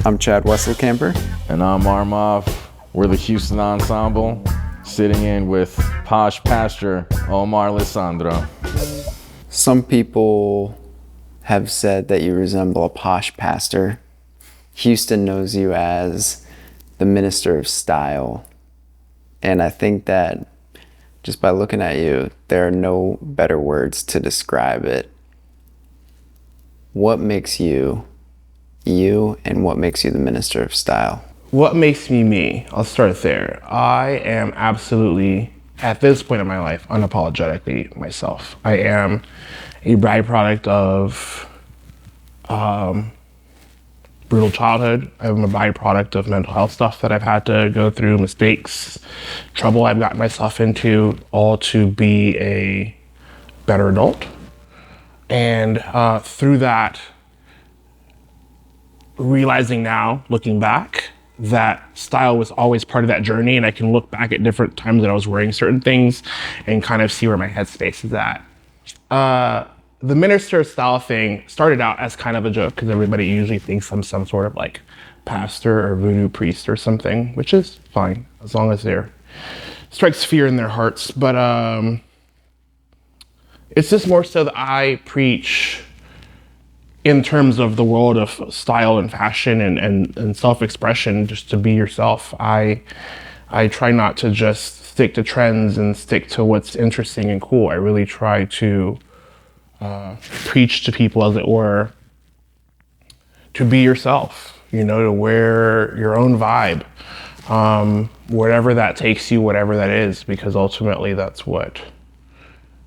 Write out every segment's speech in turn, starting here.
I'm Chad Wesselkamper. And I'm Armov. We're the Houston Ensemble, sitting in with Posh pastor Omar Lisandro. Some people have said that you resemble a posh pastor. Houston knows you as the minister of style. And I think that just by looking at you, there are no better words to describe it. What makes you you, and what makes you the minister of style? What makes me me? I'll start there. I am absolutely, at this point in my life, unapologetically myself. I am a byproduct of brutal childhood. I'm a byproduct of mental health stuff that I've had to go through, mistakes, trouble I've gotten myself into, all to be a better adult. And through that, realizing now, looking back, that style was always part of that journey, and I can look back at different times that I was wearing certain things and kind of see where my headspace is at. The minister of style thing started out as kind of a joke because everybody usually thinks I'm some sort of like pastor or voodoo priest or something, which is fine as long as they're strikes fear in their hearts. But it's just more so that I preach in terms of the world of style and fashion and self-expression, just to be yourself. I try not to just stick to trends and stick to what's interesting and cool. I really try to preach to people, as it were, to be yourself, you know, to wear your own vibe, wherever that takes you, whatever that is, because ultimately that's what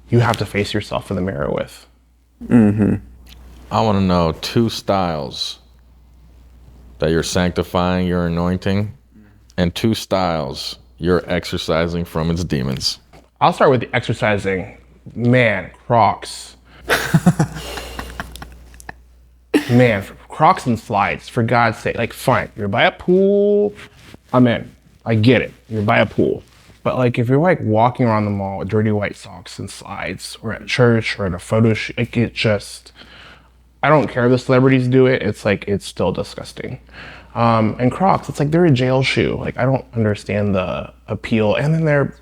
you have to face yourself in the mirror with. Mm-hmm. I want to know 2 styles that you're sanctifying your anointing, and 2 styles you're exercising from its demons. I'll start with the exercising. Man, Crocs. Man, Crocs and slides, for God's sake. Like, fine, you're by a pool, I'm in. I get it, you're by a pool. But like, if you're like walking around the mall with dirty white socks and slides, or at church, or at a photo shoot, like, it just, I don't care if the celebrities do it, it's like, it's still disgusting. And Crocs, it's like they're a jail shoe. Like, I don't understand the appeal. And then they're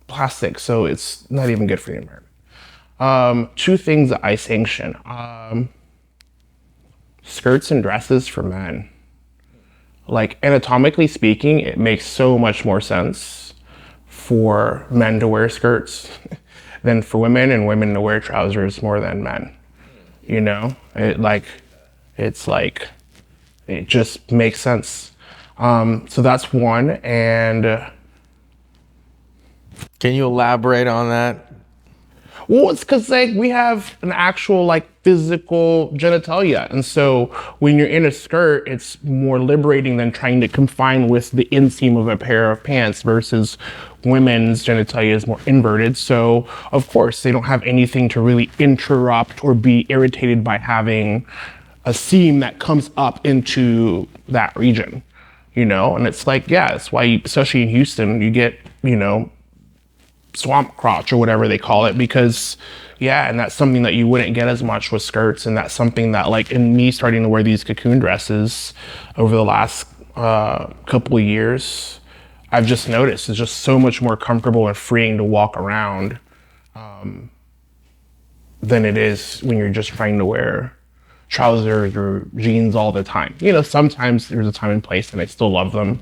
plastic, so it's not even good for the environment. 2 things that I sanction. Skirts and dresses for men. Like, anatomically speaking, it makes so much more sense for men to wear skirts than for women, and women to wear trousers more than men. You know, it just makes sense. So that's one. And can you elaborate on that? well, it's because like we have an actual like physical genitalia, and so when you're in a skirt, it's more liberating than trying to confine with the inseam of a pair of pants, versus women's genitalia is more inverted. So of course they don't have anything to really interrupt or be irritated by having a seam that comes up into that region, you know? And it's like, yeah, that's why, especially in Houston, you get, you know, swamp crotch or whatever they call it, because yeah, and that's something that you wouldn't get as much with skirts. And that's something that, like, in me starting to wear these cocoon dresses over the last couple of years, I've just noticed it's just so much more comfortable and freeing to walk around than it is when you're just trying to wear trousers or jeans all the time. You know, sometimes there's a time and place and I still love them,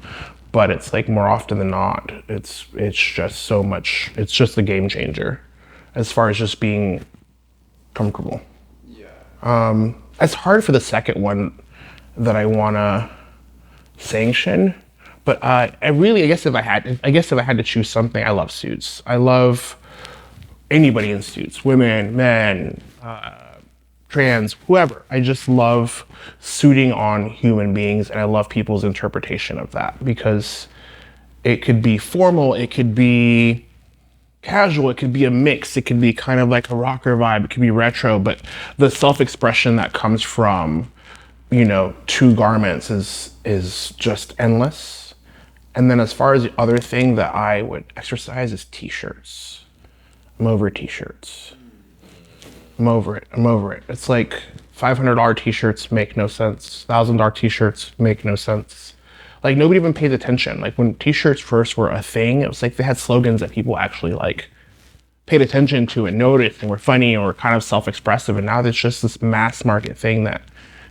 but it's like more often than not, it's just so much, it's just a game changer as far as just being comfortable. Yeah. It's hard for the second one that I wanna sanction, but I guess if I had to choose something, I love suits. I love anybody in suits, women, men, trans, whoever. I just love suiting on human beings, and I love people's interpretation of that, because it could be formal, it could be casual, it could be a mix, it could be kind of like a rocker vibe, it could be retro, but the self-expression that comes from, you know, 2 garments is just endless. And then as far as the other thing that I would exercise is t-shirts. I'm over t-shirts. I'm over it. I'm over it. It's like $500 t-shirts make no sense. $1,000 t-shirts make no sense. Like nobody even pays attention. Like when t-shirts first were a thing, it was like they had slogans that people actually like paid attention to and noticed and were funny or kind of self-expressive. And now there's just this mass market thing that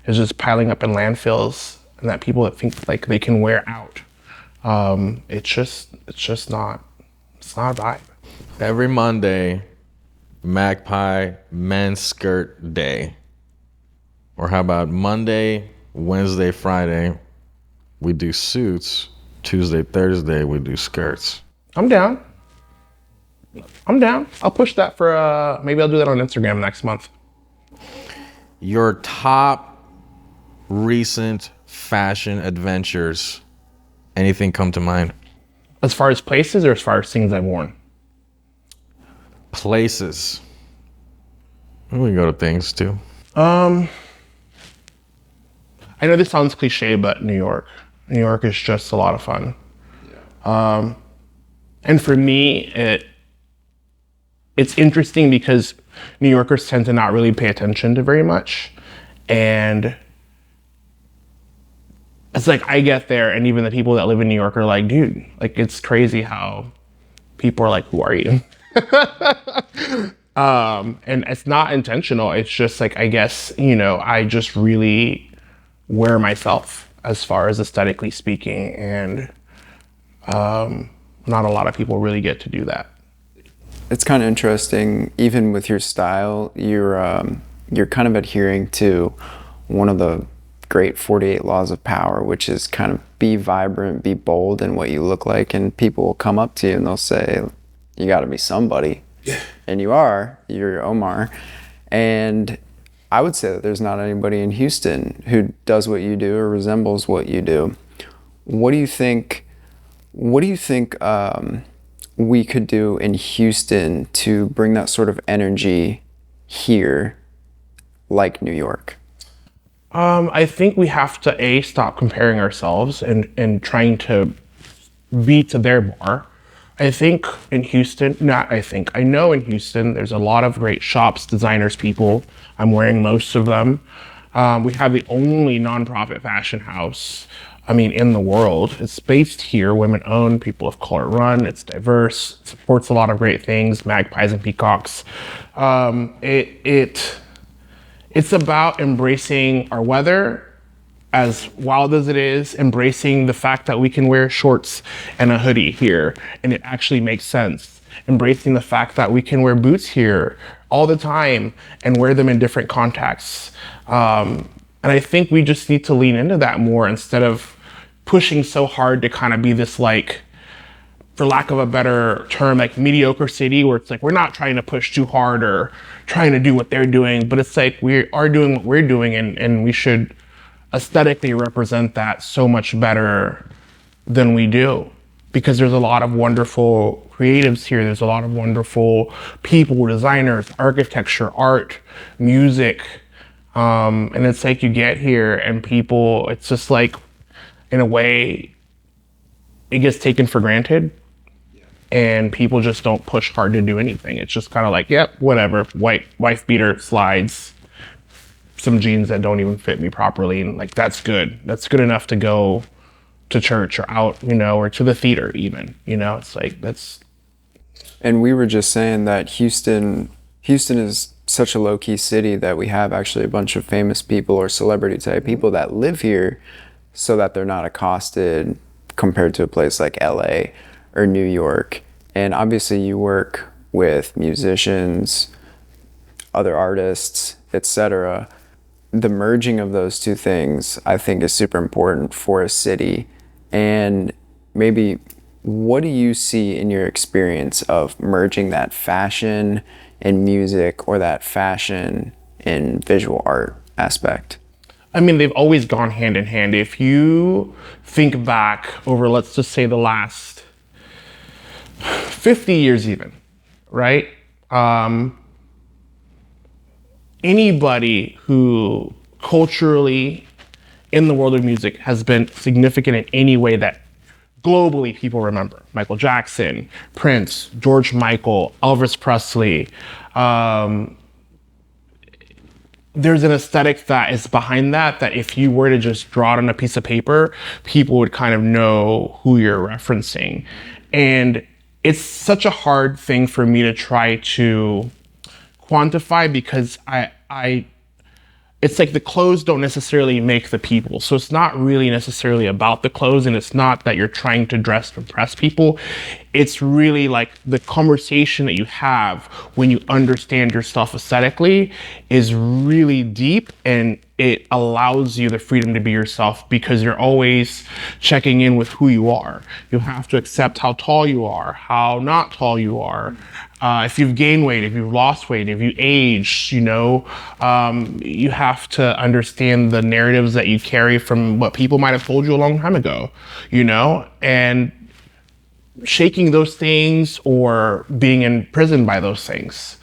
is just piling up in landfills and that people that think like they can wear out. It's just not a vibe. Every Monday, Magpie Men's Skirt Day. Or how about Monday, Wednesday, Friday, we do suits. Tuesday, Thursday, we do skirts. I'm down. I'll push that for, maybe I'll do that on Instagram next month. Your top recent fashion adventures, anything come to mind? As far as places or as far as things I've worn? Places. We can go to things too. I know this sounds cliche, but New York. New York is just a lot of fun. And for me, it's interesting because New Yorkers tend to not really pay attention to very much. And it's like I get there and even the people that live in New York are like, dude, like it's crazy how people are like, who are you? And it's not intentional. It's just like, I guess, I just really wear myself as far as aesthetically speaking. And not a lot of people really get to do that. It's kind of interesting, even with your style, you're kind of adhering to one of the great 48 laws of power, which is kind of be vibrant, be bold in what you look like, and people will come up to you and they'll say, you got to be somebody. Yeah. And you're Omar. And I would say that there's not anybody in Houston who does what you do or resembles what you do. What do you think we could do in Houston to bring that sort of energy here like New York? I think we have to stop comparing ourselves and trying to be to their bar. I know in Houston, there's a lot of great shops, designers, people. I'm wearing most of them. We have the only nonprofit fashion house, in the world. It's based here, women owned, people of color run, it's diverse, it supports a lot of great things, magpies and peacocks. It's about embracing our weather, as wild as it is, embracing the fact that we can wear shorts and a hoodie here and it actually makes sense. Embracing the fact that we can wear boots here all the time and wear them in different contexts. And I think we just need to lean into that more instead of pushing so hard to kind of be this, like, for lack of a better term, like mediocre city where it's like we're not trying to push too hard or trying to do what they're doing, but it's like we are doing what we're doing and we should aesthetically represent that so much better than we do, because there's a lot of wonderful creatives here. There's a lot of wonderful people, designers, architecture, art, music. And it's like you get here and people, it's just like, in a way, it gets taken for granted. And people just don't push hard to do anything. It's just kind of like, yep, whatever, white wife beater, slides, some jeans that don't even fit me properly, and like that's good. That's good enough to go to church or out, or to the theater even. It's like that's. And we were just saying that Houston is such a low-key city that we have actually a bunch of famous people or celebrity type people that live here so that they're not accosted compared to a place like LA or New York. And obviously you work with musicians, other artists, etc. The merging of those two things, I think, is super important for a city. And maybe what do you see in your experience of merging that fashion in music or that fashion in visual art aspect? They've always gone hand in hand. If you think back over, let's just say the last 50 years even, right? Anybody who culturally in the world of music has been significant in any way that globally people remember. Michael Jackson, Prince, George Michael, Elvis Presley, there's an aesthetic that is behind that if you were to just draw it on a piece of paper, people would kind of know who you're referencing. And it's such a hard thing for me to try to quantify because I it's like the clothes don't necessarily make the people. So it's not really necessarily about the clothes, and it's not that you're trying to dress to impress people. It's really like the conversation that you have when you understand yourself aesthetically is really deep, and it allows you the freedom to be yourself because you're always checking in with who you are. You have to accept how tall you are, how not tall you are. If you've gained weight, if you've lost weight, if you age, you have to understand the narratives that you carry from what people might have told you a long time ago, and shaking those things or being imprisoned by those things.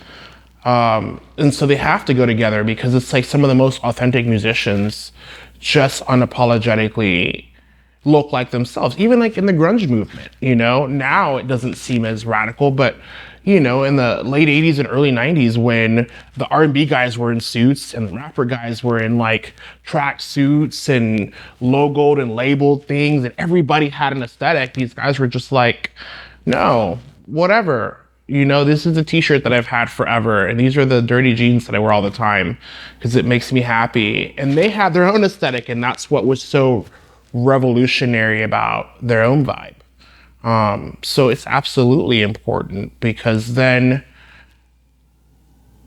And so they have to go together because it's like some of the most authentic musicians just unapologetically look like themselves, even like in the grunge movement, now it doesn't seem as radical, but in the late 80s and early 90s when the R&B guys were in suits and the rapper guys were in like track suits and logoed and labeled things and everybody had an aesthetic, these guys were just like, no, whatever. This is a t-shirt that I've had forever, and these are the dirty jeans that I wear all the time because it makes me happy. And they had their own aesthetic, and that's what was so revolutionary about their own vibe. So it's absolutely important because then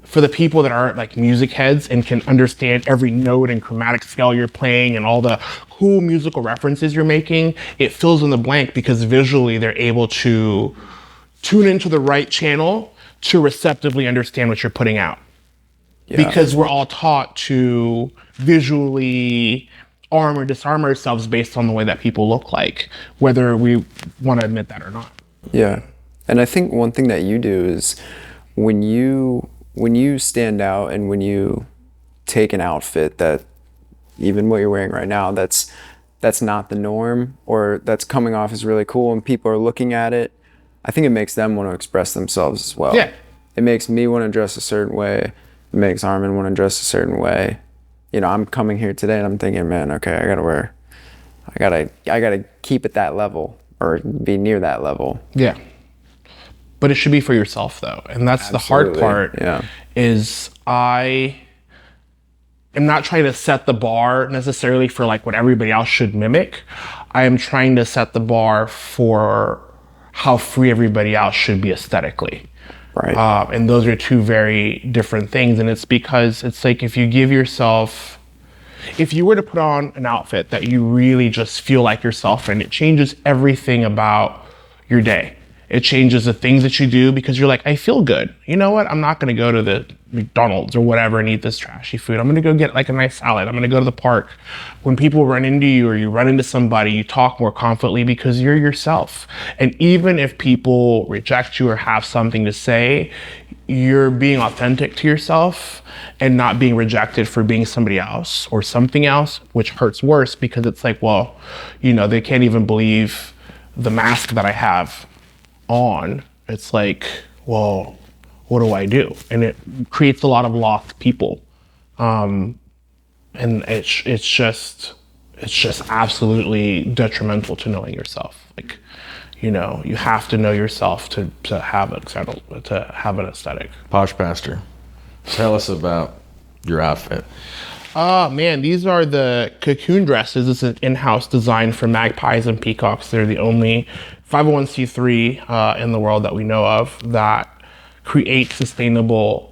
for the people that are like music heads and can understand every note and chromatic scale you're playing and all the cool musical references you're making, it fills in the blank because visually they're able to tune into the right channel to receptively understand what you're putting out. Yeah. Because we're all taught to visually arm or disarm ourselves based on the way that people look like, whether we want to admit that or not. Yeah. And I think one thing that you do is when you stand out and when you take an outfit that even what you're wearing right now, that's not the norm or that's coming off as really cool and people are looking at it, I think it makes them want to express themselves as well. Yeah. It makes me want to dress a certain way. It makes Armin want to dress a certain way. I'm coming here today and I'm thinking, man, okay, I gotta keep at that level or be near that level. Yeah. But it should be for yourself though. And that's Absolutely. The hard part is I am not trying to set the bar necessarily for like what everybody else should mimic. I am trying to set the bar for how free everybody else should be aesthetically. Right. And those are two very different things. And it's because it's like if you were to put on an outfit that you really just feel like yourself in, it changes everything about your day. It changes the things that you do because you're like, I feel good. You know what? I'm not going to go to the McDonald's or whatever and eat this trashy food. I'm going to go get like a nice salad. I'm going to go to the park. When people run into you or you run into somebody, you talk more confidently because you're yourself. And even if people reject you or have something to say, you're being authentic to yourself and not being rejected for being somebody else or something else, which hurts worse because it's like, well, they can't even believe the mask that I have on. It's like, well, what do I do? And it creates a lot of lost people. And it's just absolutely detrimental to knowing yourself. Like, you have to know yourself to have an aesthetic. Posh Pastor, tell us about your outfit. Man, these are the cocoon dresses. It's an in-house design for magpies and peacocks. They're the only 501c3 in the world that we know of that create sustainable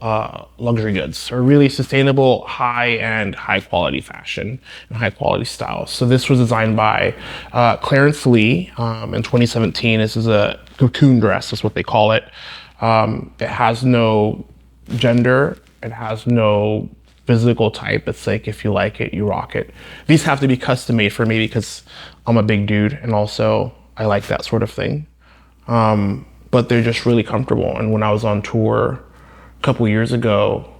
luxury goods or really sustainable high-end, high-quality fashion and high-quality styles. So this was designed by Clarence Lee in 2017. This is a cocoon dress, is what they call it. It has no gender. It has no physical type. It's like, if you like it, you rock it. These have to be custom made for me because I'm a big dude and also I like that sort of thing. But they're just really comfortable. And when I was on tour a couple years ago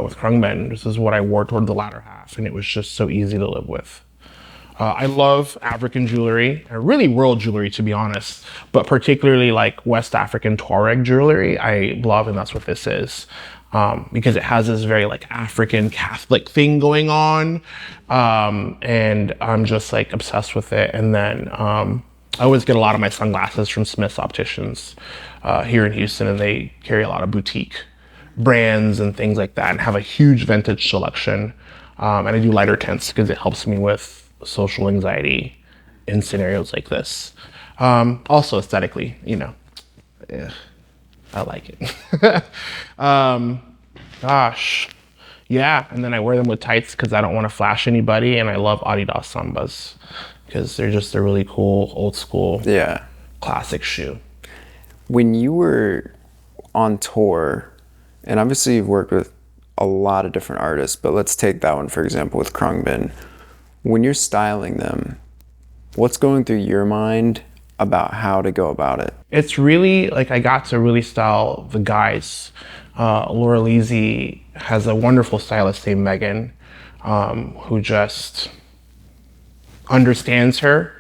with Krungmen, this is what I wore toward the latter half, and it was just so easy to live with. I love African jewelry, really world jewelry to be honest, but particularly like West African Tuareg jewelry I love, and that's what this is. because it has this very like African Catholic thing going on. And I'm just like obsessed with it. And then I always get a lot of my sunglasses from Smith's Opticians here in Houston, and they carry a lot of boutique brands and things like that and have a huge vintage selection. And I do lighter tints because it helps me with social anxiety in scenarios like this. Also aesthetically, yeah, I like it. Gosh, yeah. And then I wear them with tights because I don't want to flash anybody. And I love Adidas Sambas because they're just a really cool, old school, Yeah. classic shoe. When you were on tour, and obviously you've worked with a lot of different artists, but let's take that one, for example, with Krungbin. When you're styling them, what's going through your mind about how to go about it? It's really like I got to really style the guys. Laura Lisi has a wonderful stylist named Megan, who just understands her,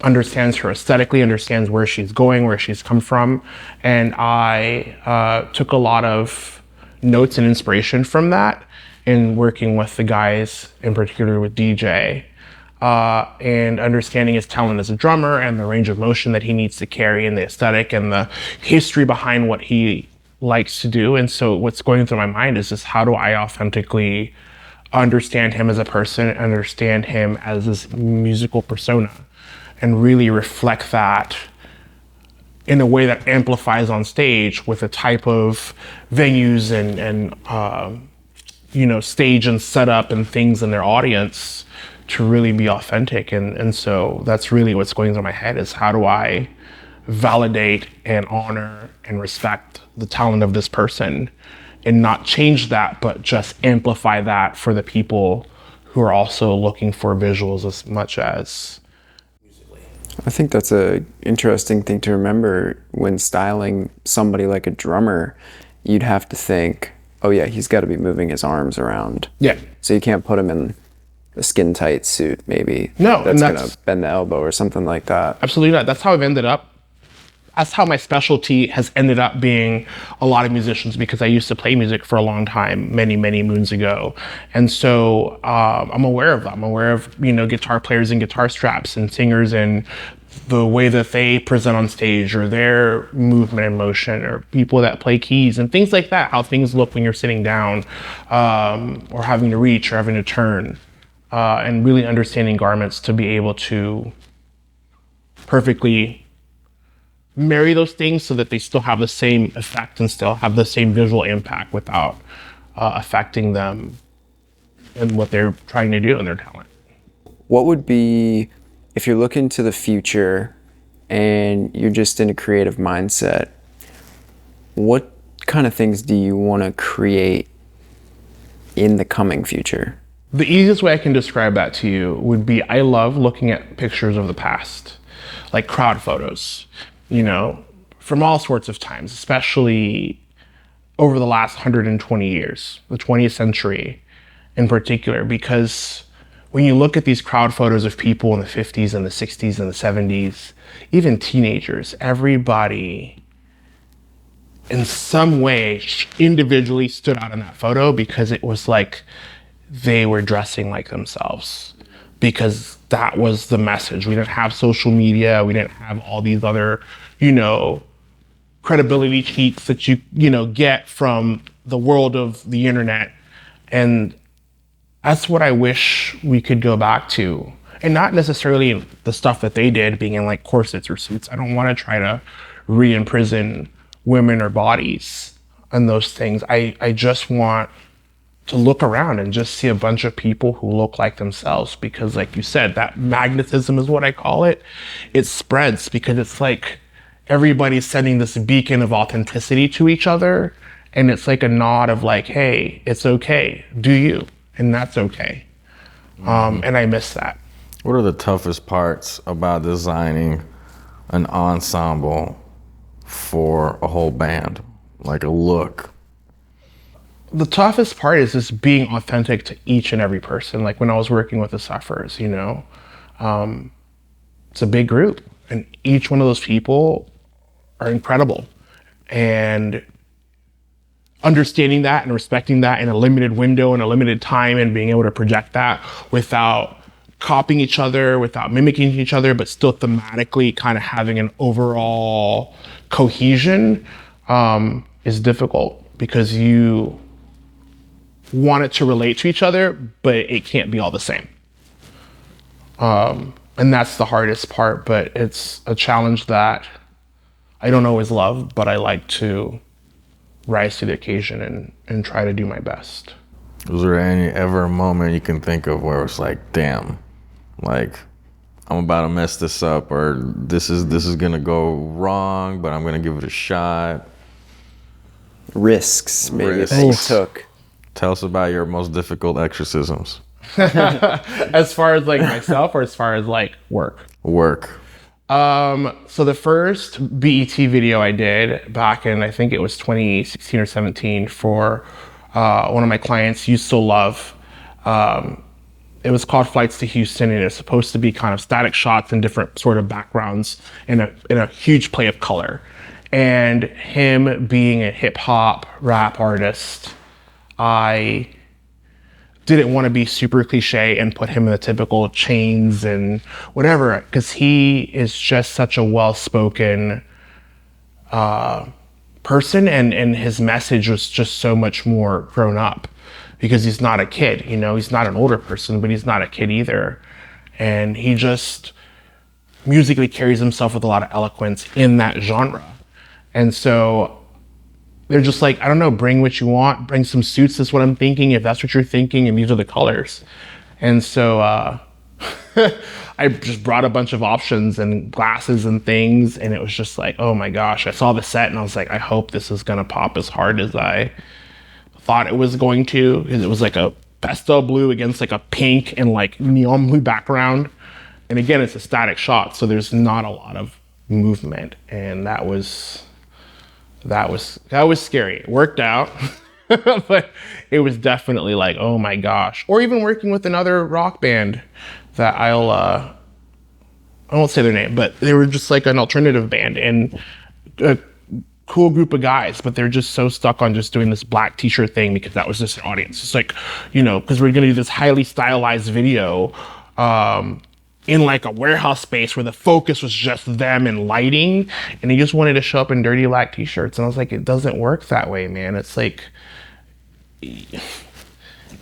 understands her aesthetically, understands where she's going, where she's come from. And I took a lot of notes and inspiration from that in working with the guys, in particular with DJ. And understanding his talent as a drummer and the range of motion that he needs to carry and the aesthetic and the history behind what he likes to do. And so what's going through my mind is just how do I authentically understand him as a person, understand him as this musical persona, and really reflect that in a way that amplifies on stage with a type of venues and stage and setup and things in their audience to really be authentic. And so that's really what's going through my head is how do I validate and honor and respect the talent of this person and not change that, but just amplify that for the people who are also looking for visuals as much as musically. I think that's a interesting thing to remember when styling somebody like a drummer. You'd have to think, oh yeah, he's got to be moving his arms around. Yeah. So you can't put him in a skin tight suit, maybe. No, that's and gonna bend the elbow or something like that. Absolutely not. That's how I've ended up. That's how my specialty has ended up being a lot of musicians, because I used to play music for a long time, many, many moons ago. And so I'm aware of them. I'm aware of, guitar players and guitar straps and singers and the way that they present on stage or their movement and motion, or people that play keys and things like that, how things look when you're sitting down or having to reach or having to turn, and really understanding garments to be able to perfectly marry those things so that they still have the same effect and still have the same visual impact without affecting them and what they're trying to do in their talent. What would be, if you're looking to the future and you're just in a creative mindset, what kind of things do you want to create in the coming future? The easiest way I can describe that to you would be I love looking at pictures of the past, like crowd photos, from all sorts of times, especially over the last 120 years, the 20th century in particular, because when you look at these crowd photos of people in the 50s and the 60s and the 70s, even teenagers, everybody in some way individually stood out in that photo because it was like they were dressing like themselves, because that was the message. We didn't have social media. We didn't have all these other, credibility cheats that you get from the world of the internet. And that's what I wish we could go back to. And not necessarily the stuff that they did, being in like corsets or suits. I don't want to try to re-imprison women or bodies and those things. I just want to look around and just see a bunch of people who look like themselves, because like you said, that magnetism is what I call it. It spreads because it's like everybody's sending this beacon of authenticity to each other. And it's like a nod of like, hey, it's okay. Do you? And that's okay. And I miss that. What are the toughest parts about designing an ensemble for a whole band, like a look? The toughest part is just being authentic to each and every person. Like when I was working with the Sufferers, it's a big group, and each one of those people are incredible. And understanding that and respecting that in a limited window and a limited time, and being able to project that without copying each other, without mimicking each other, but still thematically kind of having an overall cohesion, is difficult, because you want it to relate to each other, but it can't be all the same. And that's the hardest part, but it's a challenge that I don't always love, but I like to rise to the occasion and try to do my best. Was there any ever moment you can think of where it's like, damn, like I'm about to mess this up, or this is gonna go wrong, but I'm gonna give it a shot? Risks maybe that you took. Tell us about your most difficult exorcisms. As far as like myself, or as far as like work? Work. So the first BET video I did back in, I think it was 2016 or 17, for one of my clients, You So Love. It was called Flights to Houston, and it's supposed to be kind of static shots and different sort of backgrounds in a huge play of color. And him being a hip hop rap artist, I didn't want to be super cliche and put him in the typical chains and whatever, because he is just such a well-spoken person, and his message was just so much more grown up, because he's not a kid, you know, he's not an older person, but he's not a kid either. And he just musically carries himself with a lot of eloquence in that genre. And so they're just like, I don't know, bring what you want, bring some suits, is what I'm thinking, if that's what you're thinking, and these are the colors. And so I just brought a bunch of options and glasses and things, and it was just like, oh my gosh, I saw the set and I was like, I hope this is gonna pop as hard as I thought it was going to, because it was like a pastel blue against like a pink and like neon blue background. And again, it's a static shot, so there's not a lot of movement, and that was scary. It worked out, but it was definitely like, oh my gosh. Or even working with another rock band that I won't say their name, but they were just like an alternative band, and a cool group of guys, but they're just so stuck on just doing this black t-shirt thing because that was just an audience. It's like, you know, because we're gonna do this highly stylized video in like a warehouse space where the focus was just them and lighting, and he just wanted to show up in dirty black t-shirts. And I was like, it doesn't work that way, man. It's like,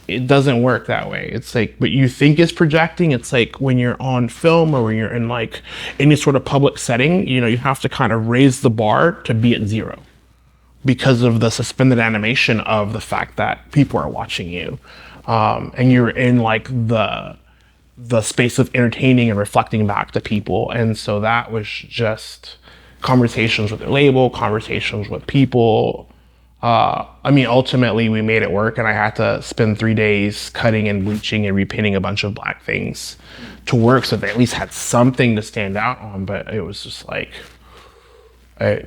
it doesn't work that way. It's like, but you think it's projecting. It's like when you're on film or when you're in like any sort of public setting, you know, you have to kind of raise the bar to be at zero, because of the suspended animation of the fact that people are watching you, and you're in like the space of entertaining and reflecting back to people. And so that was just conversations with their label, conversations with people. I mean, ultimately we made it work, and I had to spend 3 days cutting and bleaching and repainting a bunch of black things to work, so they at least had something to stand out on. But it was just like, I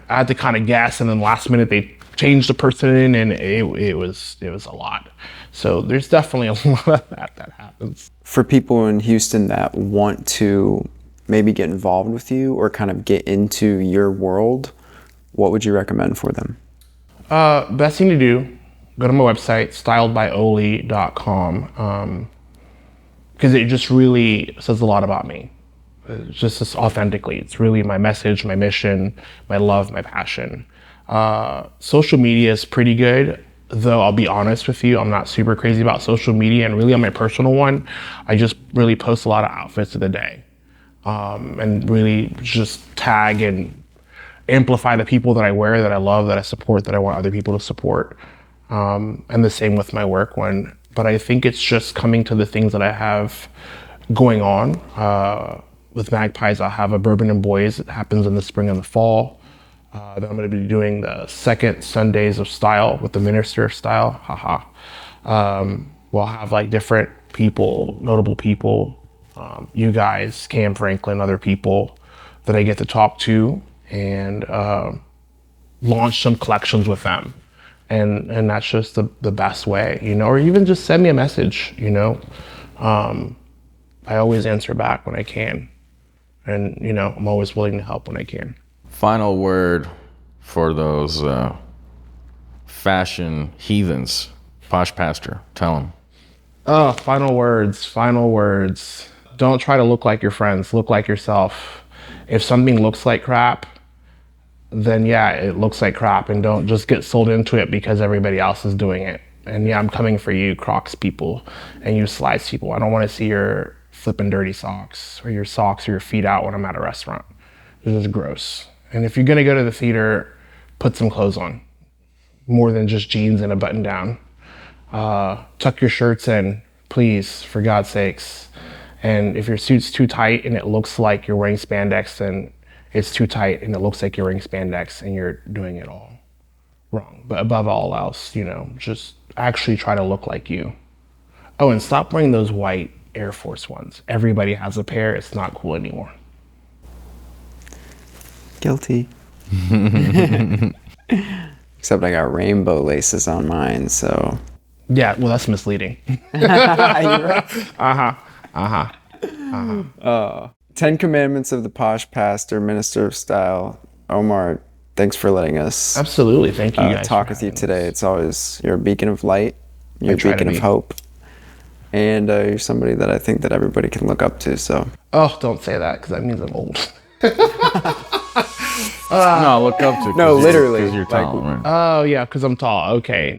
had to kind of guess, and then last minute they changed the person, and it was a lot. So there's definitely a lot of that happens. For people in Houston that want to maybe get involved with you or kind of get into your world, what would you recommend for them? Best thing to do, go to my website, styledbyoli.com, because it just really says a lot about me. It's just authentically. It's really my message, my mission, my love, my passion. Social media is pretty good, though I'll be honest with you, I'm not super crazy about social media, and really on my personal one, I just really post a lot of outfits of the day, and really just tag and amplify the people that I wear, that I love, that I support, that I want other people to support. And the same with my work one. But I think it's just coming to the things that I have going on. With Magpies, I'll have a Bourbon and Boys that happens in the spring and the fall. Then I'm going to be doing the second Sundays of Style with the Minister of Style. We'll have like different people, notable people, you guys, Cam Franklin, other people that I get to talk to, and launch some collections with them. And that's just the best way, you know, or even just send me a message, you know. I always answer back when I can. And, you know, I'm always willing to help when I can. Final word for those fashion heathens. Posh pastor, tell them. Oh, final words, final words. Don't try to look like your friends, look like yourself. If something looks like crap, then yeah, it looks like crap, and don't just get sold into it because everybody else is doing it. And yeah, I'm coming for you, Crocs people, and you slides people. I don't want to see your flipping dirty socks or your feet out when I'm at a restaurant. This is gross. And if you're gonna go to the theater, put some clothes on, more than just jeans and a button down. Tuck your shirts in, please, for God's sakes. And if your suit's too tight and it looks like you're wearing spandex, then it's too tight and it looks like you're wearing spandex and you're doing it all wrong. But above all else, just actually try to look like you. Oh, and stop wearing those white Air Force Ones. Everybody has a pair. It's not cool anymore. Guilty. Except I got rainbow laces on mine, so. Yeah, well, that's misleading. You're right. 10 Commandments of the Posh Pastor, Minister of Style. Omar, thanks for letting us Absolutely. Thank you guys talk for with you having today. us. It's always, you're a beacon of light. You're a try to beacon of be. hope. And you're somebody that I think that everybody can look up to, so. Oh, don't say that, because that means I'm old. No, look up to. No, literally. Because you're tall, right? Oh, yeah, because I'm tall. Okay.